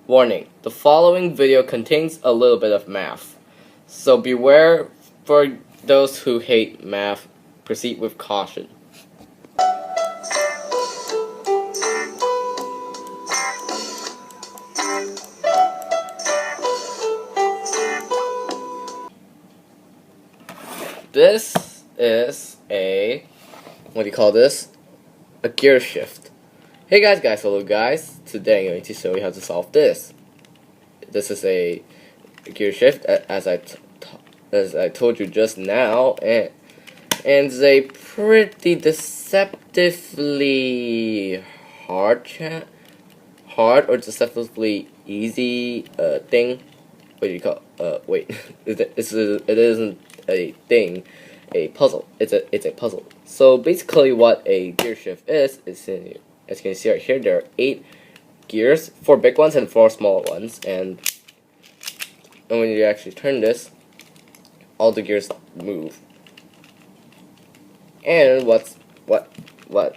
Warning, the following video contains a little bit of math, so beware for those who hate math. Proceed with caution. This is a, what do you call this? A gear shift. Hey guys, hello guys. Today I'm going to show you how to solve this. This is a gear shift, as I told you just now, and it's a pretty deceptively hard or deceptively easy thing. What do you call? Wait, it isn't a thing, a puzzle. It's a puzzle. So basically, what a gear shift is in here. As you can see right here, there are 8 gears, 4 big ones and 4 smaller ones, and when you actually turn this, all the gears move. And what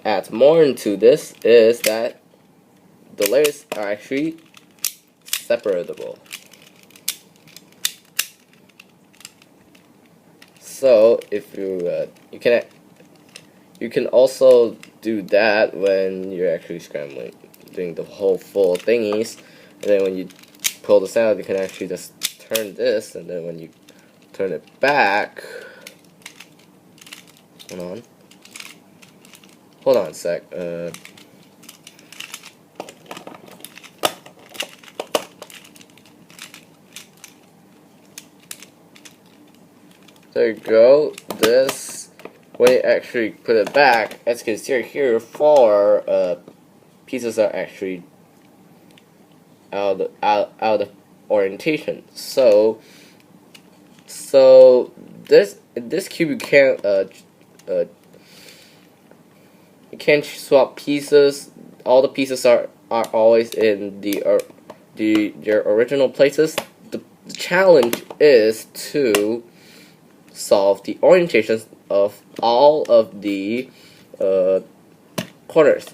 adds more into this is that the layers are actually separatable. So if you can also do that when you're actually scrambling, doing the whole full thingies, and then when you pull this out, you can actually just turn this, and then when you turn it back, hold on a sec. There you go. This way, actually put it back. As you can see right here, 4 pieces are actually out of orientation. So this cube you can't swap pieces. All the pieces are always in their original places. The challenge is to solve the orientations of all of the corners.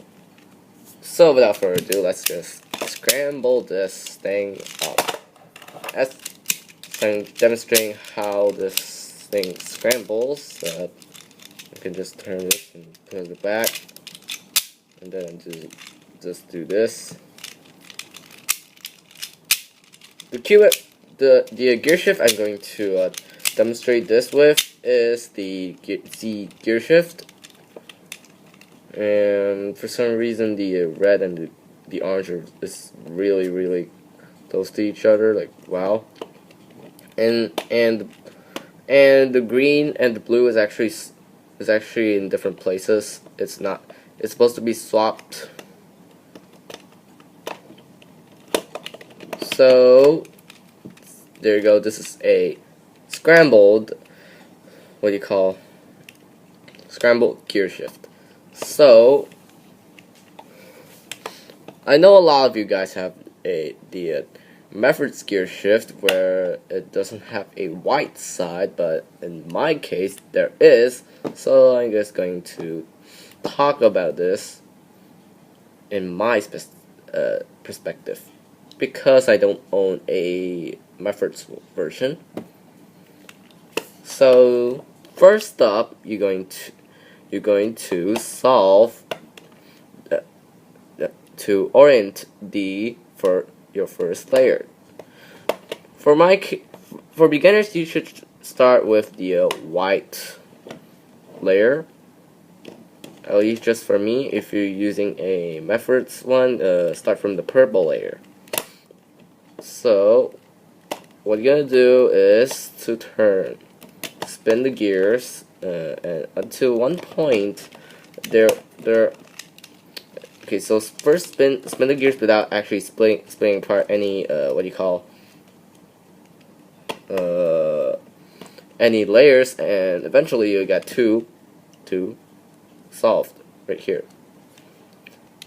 So without further ado, let's just scramble this thing up. As I'm demonstrating how this thing scrambles, you can just turn this and put it back, and then just do this. The gear shift I'm going to demonstrate this with is the gear shift, and for some reason the red and the orange is really close to each other, like wow. And the green and the blue is actually in different places. It's supposed to be swapped. So there you go. This is a scrambled gear shift. So I know a lot of you guys have the mafs gear shift where it doesn't have a white side, but in my case there is. So I'm just going to talk about this in my perspective, because I don't own a mafs version. So first up, you're going to solve to orient for your first layer. For beginners, you should start with the white layer. At least just for me, if you're using a mafs one, start from the purple layer. So what you're gonna do is to spin the gears, and until one point okay, so first spin the gears without actually splitting apart any any layers, and eventually you got two solved right here.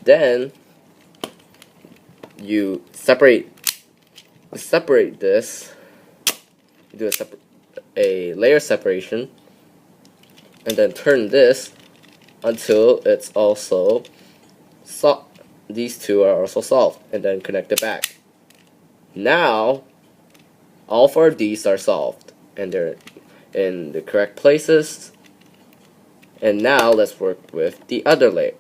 Then you separate this. You do a layer separation, and then turn this until it's also these two are also solved, and then connect it back. Now all 4 of these are solved and they're in the correct places. And now let's work with the other layer.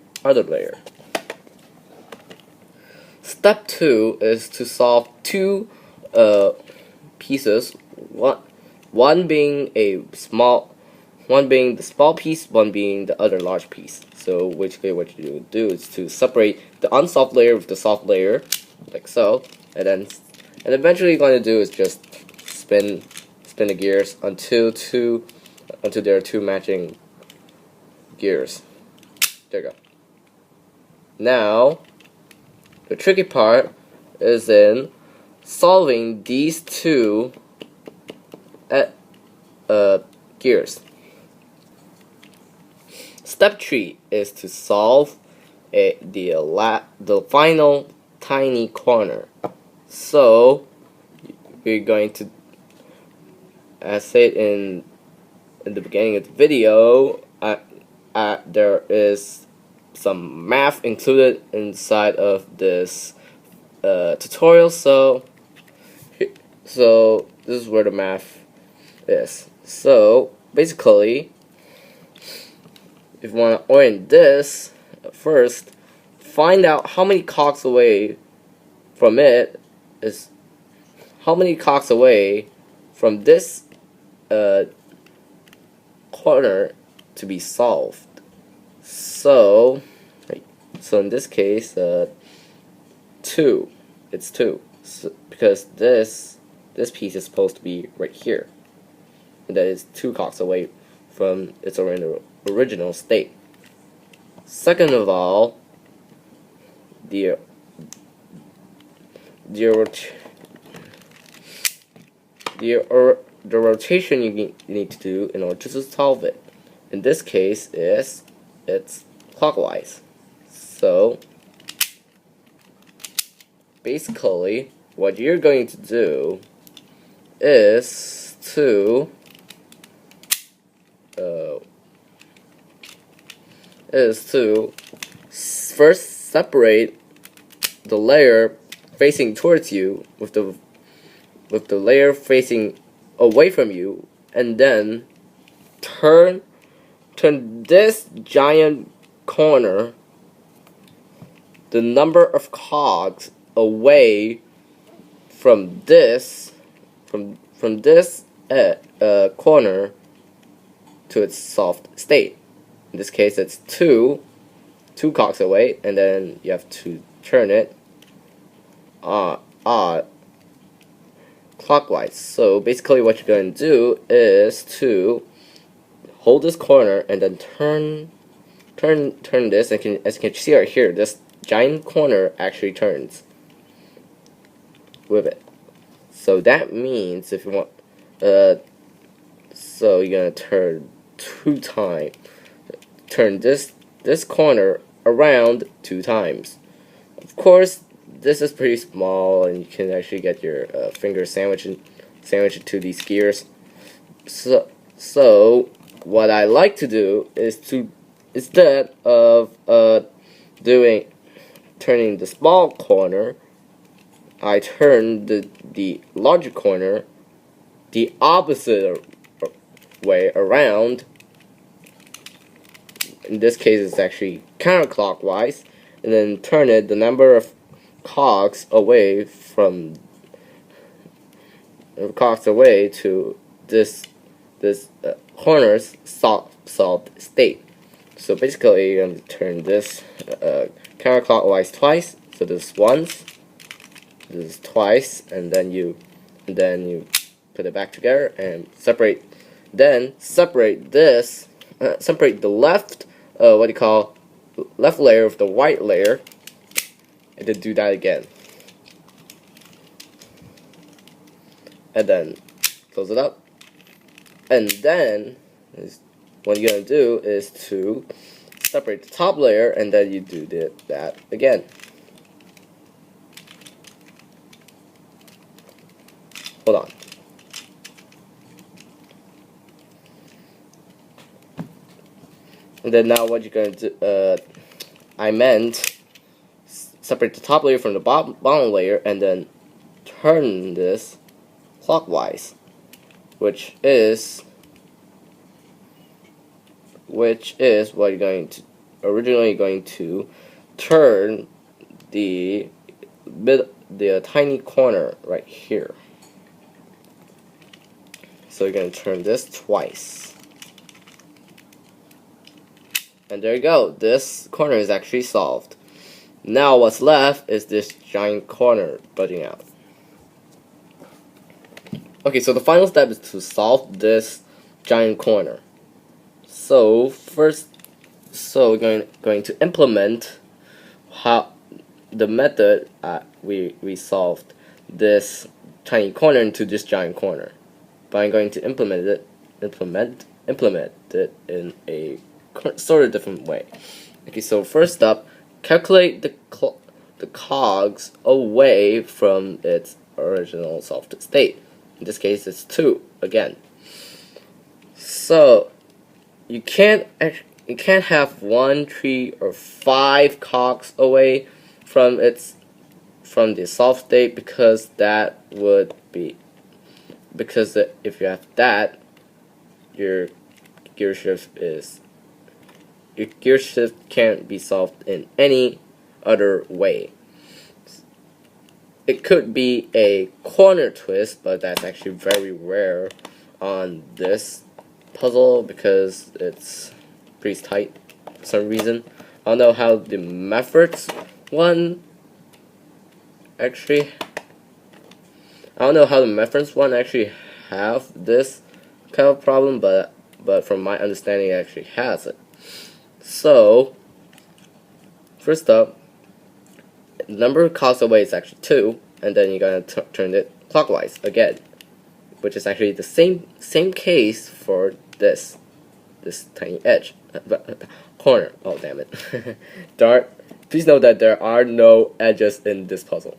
Step 2 is to solve 2 pieces. One being the small piece, one being the other large piece. So basically what you do is to separate the unsolved layer with the solved layer, like so, and eventually you're going to do is just spin the gears until there are 2 matching gears. There you go. Now the tricky part is in solving these 2 gears. Step 3 is to solve the final tiny corner. So we're going to, as said in the beginning of the video, there is some math included inside of this tutorial. So this is where the math is. So basically, if you want to orient this, first find out how many cogs away from it is, how many cogs away from this corner to be solved. So in this case, 2. It's 2, because this piece is supposed to be right here, and that is 2 cogs away from its original state. Second of all, the rotation you need to do in order to solve it. In this case, it's clockwise. So basically, what you're going to do is to first separate the layer facing towards you with the layer facing away from you, and then turn this giant corner the number of cogs away from this corner to its solved state. In this case, it's 2 cogs away, and then you have to turn it clockwise. So basically what you're going to do is to hold this corner and then turn this, and as you can see right here, this giant corner actually turns with it. So that means if you want, so you're gonna turn this corner around 2 times. Of course, this is pretty small, and you can actually get your finger sandwich into these gears. So what I like to do is to, instead of turning the small corner, I turn the larger corner the opposite way around. In this case, it's actually counterclockwise, and then turn it the number of cogs away to this corner's solved state. So basically, you're going to turn this counterclockwise twice. So this once, this is twice, and then you put it back together and separate. Then separate this, separate the left left layer with the white layer, and then do that again. And then close it up. And then what you're gonna do is to separate the top layer, and then you do that again. Hold on. And then now what you're going to do, I meant separate the top layer from the bottom layer, and then turn this clockwise, which is what you're originally going to turn the tiny corner right here. So you're going to turn this twice. And there you go. This corner is actually solved. Now what's left is this giant corner butting out. Okay, so the final step is to solve this giant corner. So we're going to implement how the method we solved this tiny corner into this giant corner. But I'm going to implement it in a sort of different way. Okay, so first up, calculate the cogs away from its original solved state. In this case, it's 2 again. So you can't have 1, 3, or 5 cogs away from the solved state, because if you have that, your gear shift can't be solved in any other way. It could be a corner twist, but that's actually very rare on this puzzle because it's pretty tight for some reason. I don't know how the mafs one actually have this kind of problem, but from my understanding, it actually has it. So first up, the number of cogs away is actually 2, and then you're gonna turn it clockwise again, which is actually the same case for this tiny edge corner. Oh damn it! Please note that there are no edges in this puzzle.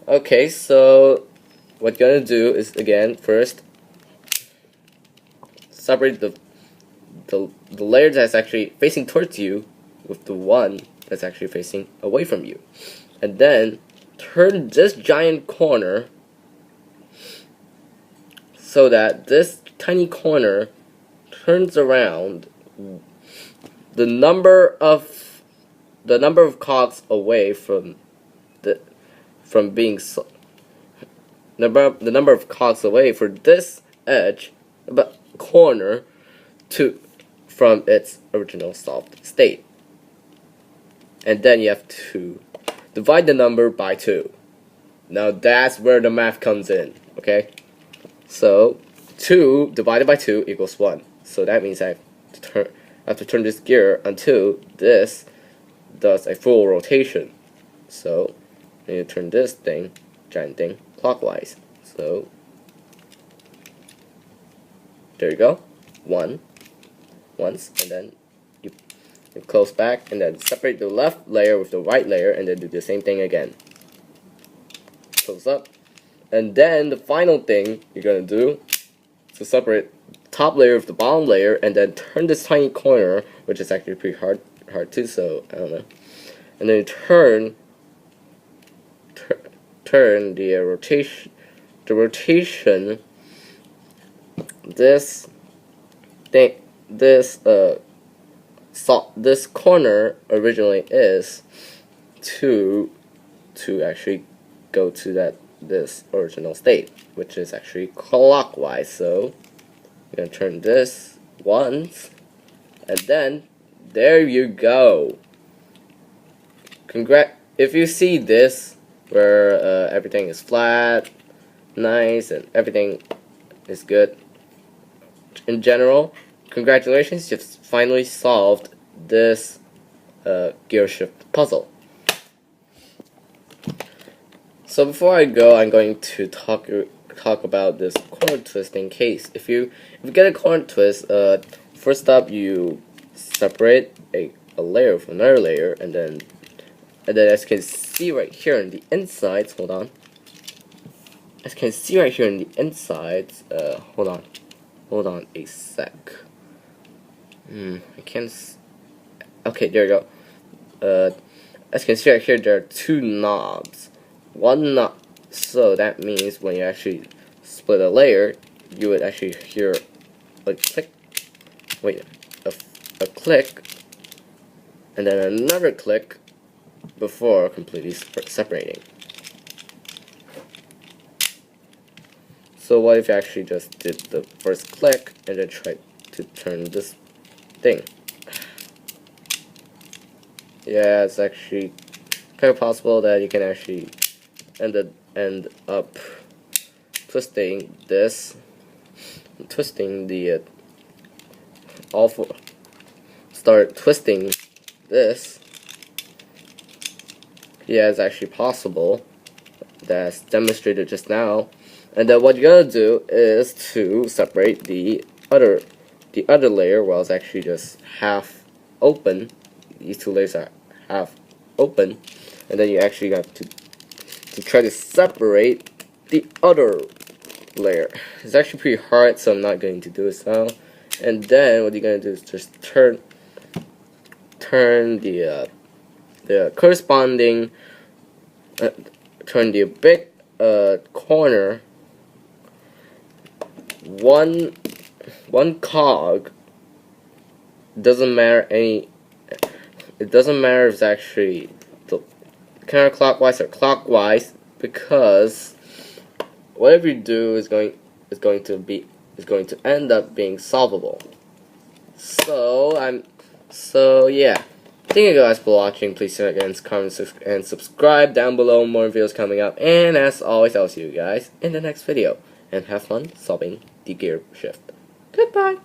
Okay, so what you're gonna do is, again, first separate the layer that's actually facing towards you with the one that's actually facing away from you, and then turn this giant corner so that this tiny corner turns around the number of cogs away from being the number of cogs away for this edge corner from its original solved state. And then you have to divide the number by 2. Now that's where the math comes in, okay? So 2 divided by 2 equals 1. So that means I have to turn this gear until this does a full rotation. So I need to turn this giant thing, clockwise. So there you go. Once, and then you close back, and then separate the left layer with the right layer, and then do the same thing again. Close up, and then the final thing you're gonna do is to separate the top layer with the bottom layer, and then turn this tiny corner, which is actually pretty hard too. So I don't know, and then turn the rotation. This corner originally is to actually go to this original state, which is actually clockwise. So you're gonna turn this once, and then there you go. If you see this where everything is flat, nice, and everything is good in general, congratulations, you've finally solved this gear shift puzzle. So before I go, I'm going to talk about this corner twisting case. If you get a corner twist, first up you separate a layer from another layer, and then as you can see right here in the insides, hold on. As you can see right here in the insides, hold on a sec. I can't. Okay, there you go. As you can see right here, there are 2 knobs. One knob. So that means when you actually split a layer, you would actually hear a click, wait, a click, and then another click before completely separating. So what if you actually just did the first click and then tried to turn this thing? Yeah, it's actually kind of possible that you can actually end up twisting this, twisting the start twisting this. Yeah, it's actually possible. That's demonstrated just now. And then what you're gonna do is to separate the other layer while it's actually just half open. These two layers are half open, and then you actually got to try to separate the other layer. It's actually pretty hard, so I'm not going to do it now. And then what you're gonna do is just turn the corresponding turn the big corner one cog. Doesn't matter it doesn't matter if it's actually the counterclockwise or clockwise, because whatever you do is going to end up being solvable. So yeah. Thank you guys for watching. Please comment, and subscribe down below. More videos coming up. And as always, I'll see you guys in the next video. And have fun solving the gear shift. Goodbye.